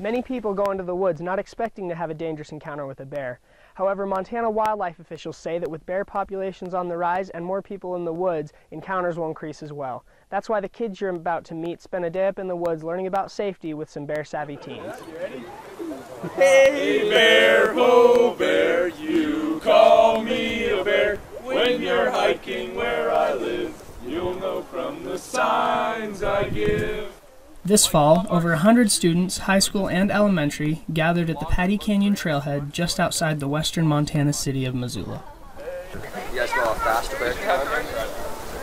Many people go into the woods not expecting to have a dangerous encounter with a bear. However, Montana wildlife officials say that with bear populations on the rise and more people in the woods, encounters will increase as well. That's why the kids you're about to meet spend a day up in the woods learning about safety with some bear-savvy teens. Hey bear, ho bear, you call me a bear. When you're hiking where I live, you'll know from the signs I give. This fall, over 100 students, high school and elementary, gathered at the Patty Canyon Trailhead just outside the western Montana city of Missoula. You guys go off fast a bear?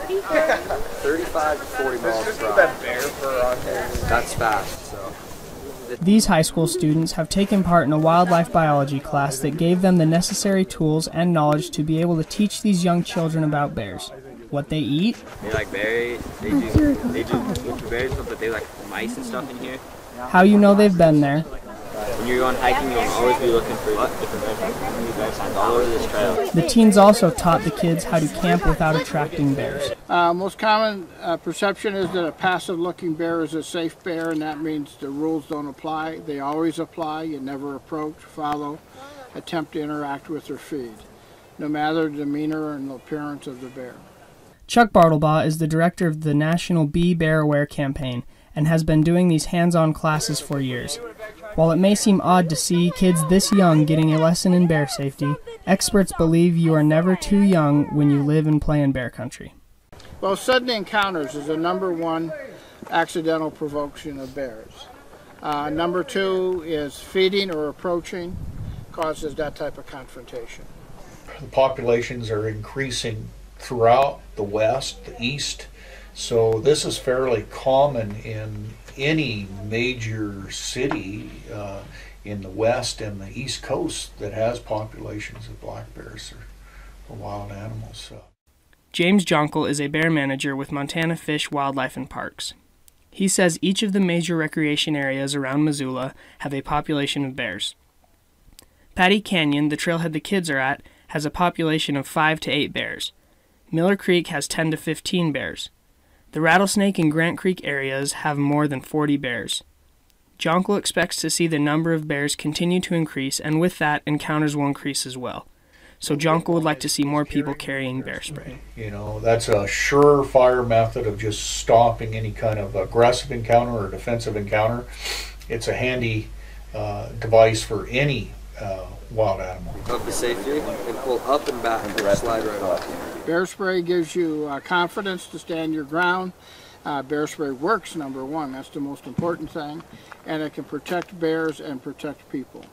35 to 40 miles per hour. That's fast, so. These high school students have taken part in a wildlife biology class that gave them the necessary tools and knowledge to be able to teach these young children about bears. What they eat. They like berries, they do look for berries, but they like mice and stuff in here. How you know they've been there. When you're going hiking, you'll always be looking for different bear signs all over this trail. The teens also taught the kids how to camp without attracting bears. Most common perception is that a passive-looking bear is a safe bear, and that means the rules don't apply. They always apply. You never approach, follow, attempt to interact with, or feed, no matter the demeanor and the appearance of the bear. Chuck Bartlebaugh is the director of the National Be Bear Aware campaign and has been doing these hands-on classes for years. While it may seem odd to see kids this young getting a lesson in bear safety, experts believe you are never too young when you live and play in bear country. Well, sudden encounters is the #1 accidental provocation of bears. #2 is feeding or approaching causes that type of confrontation. The populations are increasing throughout the west, the east, so this is fairly common in any major city in the west and the east coast that has populations of black bears or wild animals. James Jonkel is a bear manager with Montana Fish, Wildlife and Parks. He says each of the major recreation areas around Missoula have a population of bears. Patty Canyon, the trailhead the kids are at, has a population of 5 to 8 bears. Miller Creek has 10 to 15 bears. The Rattlesnake and Grant Creek areas have more than 40 bears. Jonkel expects to see the number of bears continue to increase, and with that, encounters will increase as well. So Jonkel would like to see more people carrying bear spray. You know, that's a surefire method of just stopping any kind of aggressive encounter or defensive encounter. It's a handy device for any wild animal. Of the safety, and pull up and back and slide right off. Bear spray gives you confidence to stand your ground. Bear spray works, #1. That's the most important thing. And it can protect bears and protect people.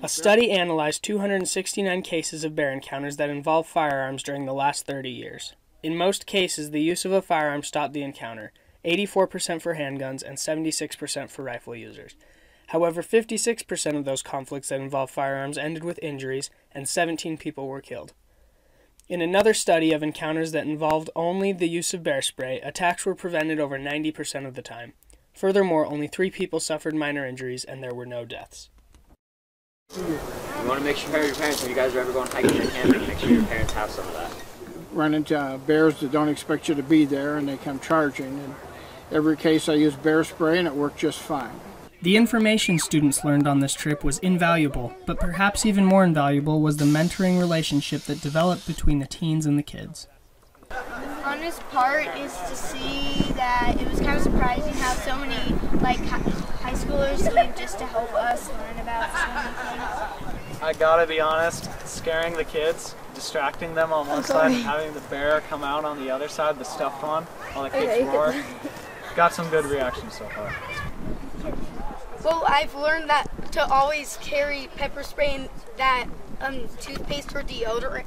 A study analyzed 269 cases of bear encounters that involved firearms during the last 30 years. In most cases, the use of a firearm stopped the encounter, 84% for handguns and 76% for rifle users. However, 56% of those conflicts that involved firearms ended with injuries, and 17 people were killed. In another study of encounters that involved only the use of bear spray, attacks were prevented over 90% of the time. Furthermore, only 3 people suffered minor injuries, and there were no deaths. You want to make sure your parents, when you guys are ever going hiking or camping, make sure your parents have some of that. Run into bears that don't expect you to be there, and they come charging. In every case I used bear spray, and it worked just fine. The information students learned on this trip was invaluable, but perhaps even more invaluable was the mentoring relationship that developed between the teens and the kids. The funnest part is to see that it was kind of surprising how so many high schoolers came just to help us learn about so many things. I gotta be honest, scaring the kids, distracting them on one side and having the bear come out on the other side, the stuffed one, while the kids roar. Got some good reactions so far. Well, I've learned that to always carry pepper spray and that toothpaste or deodorant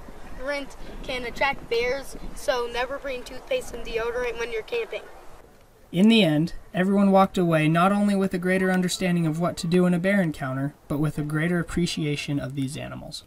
can attract bears, so never bring toothpaste and deodorant when you're camping. In the end, everyone walked away not only with a greater understanding of what to do in a bear encounter, but with a greater appreciation of these animals.